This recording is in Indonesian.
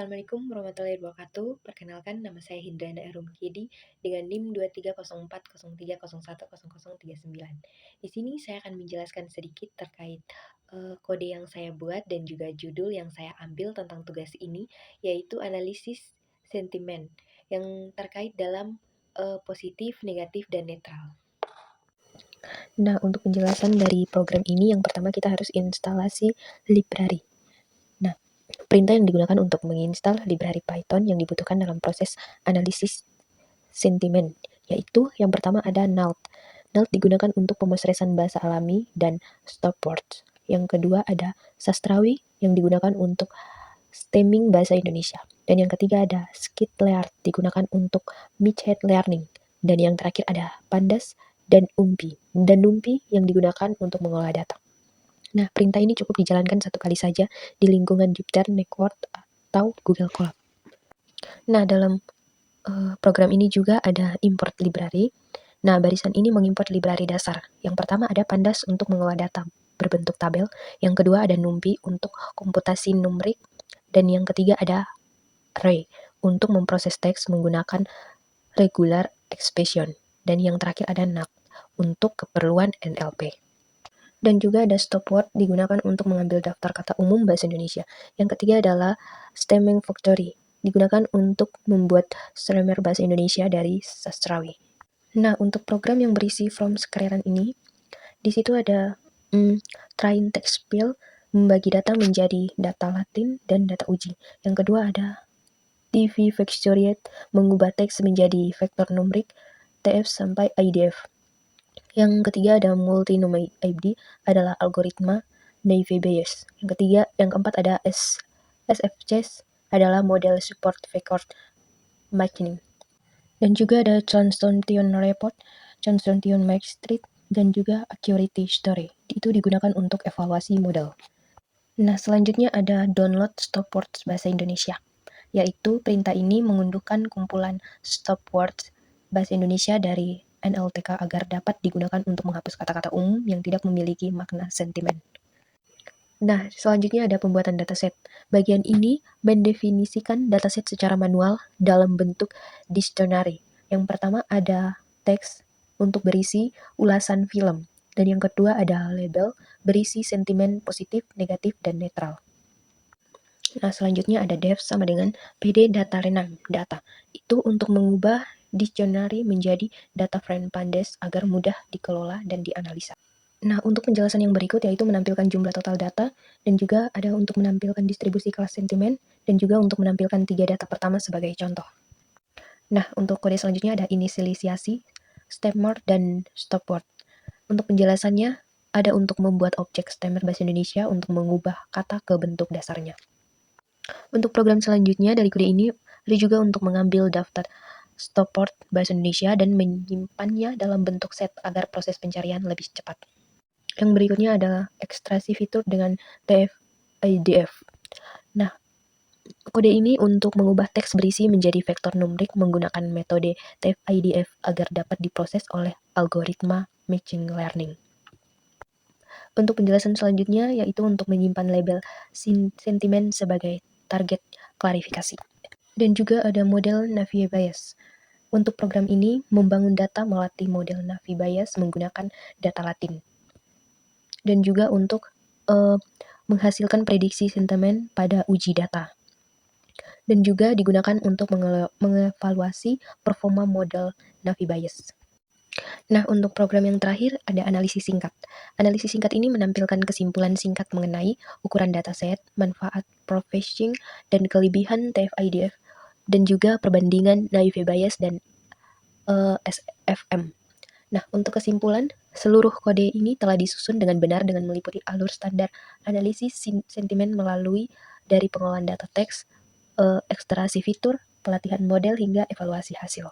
Assalamualaikum warahmatullahi wabarakatuh. Perkenalkan nama saya Hindrana Erumkidi dengan NIM 230401001039. Di sini saya akan menjelaskan sedikit terkait kode yang saya buat dan juga judul yang saya ambil tentang tugas ini, yaitu analisis sentimen yang terkait dalam positif, negatif, dan netral. Nah, untuk penjelasan dari program ini, yang pertama kita harus instalasi library. Nah, perintah yang digunakan untuk menginstal library Python yang dibutuhkan dalam proses analisis sentimen, yaitu yang pertama ada NALT. NALT digunakan untuk pemrosesan bahasa alami dan stopwatch. Yang kedua ada sastrawi yang digunakan untuk stemming bahasa Indonesia. Dan yang ketiga ada skitlearn digunakan untuk machine learning. Dan yang terakhir ada pandas dan NumPy yang digunakan untuk mengolah data. Nah, perintah ini cukup dijalankan satu kali saja di lingkungan Jupyter Notebook atau Google Colab. Nah, dalam program ini juga ada import library. Nah, barisan ini mengimport library dasar. Yang pertama ada pandas untuk mengolah data berbentuk tabel. Yang kedua ada NumPy untuk komputasi numerik. Dan yang ketiga ada array untuk memproses teks menggunakan regular expression. Dan yang terakhir ada NAC untuk keperluan NLP. Dan juga ada stopwatch digunakan untuk mengambil daftar kata umum bahasa Indonesia. Yang ketiga adalah stemming factory, digunakan untuk membuat grammar bahasa Indonesia dari sastrawi. Nah, untuk program yang berisi from scratch ini, di situ ada train text field, membagi data menjadi data Latin dan data uji. Yang kedua ada DV Factoriate, mengubah teks menjadi vektor numerik, TF sampai IDF. Yang ketiga ada multi-nome ID adalah algoritma Naive Bayes. Yang keempat ada SFC adalah model support vector machine. Dan juga ada Transtontion Report, Transtontion Magistrate, dan juga Accuracy Story. Itu digunakan untuk evaluasi model. Nah, selanjutnya ada download stopwatch bahasa Indonesia, yaitu perintah ini mengunduhkan kumpulan stopwatch bahasa Indonesia dari NLTK agar dapat digunakan untuk menghapus kata-kata umum yang tidak memiliki makna sentimen. Nah, selanjutnya ada pembuatan dataset. Bagian ini mendefinisikan dataset secara manual dalam bentuk dictionary. Yang pertama ada teks untuk berisi ulasan film. Dan yang kedua ada label berisi sentimen positif, negatif, dan netral. Nah, selanjutnya ada def sama dengan PD data renam data. Itu untuk mengubah dictionary menjadi data frame pandas agar mudah dikelola dan dianalisa. Nah, untuk penjelasan yang berikut yaitu menampilkan jumlah total data dan juga ada untuk menampilkan distribusi kelas sentimen dan juga untuk menampilkan 3 data pertama sebagai contoh. Nah, untuk kode selanjutnya ada inisialisasi, stemmer, dan stopwatch. Untuk penjelasannya ada untuk membuat objek stemmer bahasa Indonesia untuk mengubah kata ke bentuk dasarnya. Untuk program selanjutnya dari kode ini ada juga untuk mengambil daftar stopwatch bahasa Indonesia dan menyimpannya dalam bentuk set agar proses pencarian lebih cepat. Yang berikutnya adalah ekstraksi fitur dengan TF-IDF. Nah, kode ini untuk mengubah teks berisi menjadi vektor numerik menggunakan metode TF-IDF agar dapat diproses oleh algoritma machine learning. Untuk penjelasan selanjutnya yaitu untuk menyimpan label sentimen sebagai target klarifikasi. Dan juga ada model Naive Bayes. Untuk program ini, membangun data melatih model Naive Bayes menggunakan data Latin. Dan juga untuk menghasilkan prediksi sentimen pada uji data. Dan juga digunakan untuk mengevaluasi performa model Naive Bayes. Nah, untuk program yang terakhir ada analisis singkat. Analisis singkat ini menampilkan kesimpulan singkat mengenai ukuran dataset, manfaat processing, dan kelebihan TF-IDF, dan juga perbandingan Naive Bayes dan SFM. Nah, untuk kesimpulan, seluruh kode ini telah disusun dengan benar dengan meliputi alur standar analisis sentimen melalui dari pengolahan data teks, ekstraksi fitur, pelatihan model, hingga evaluasi hasil.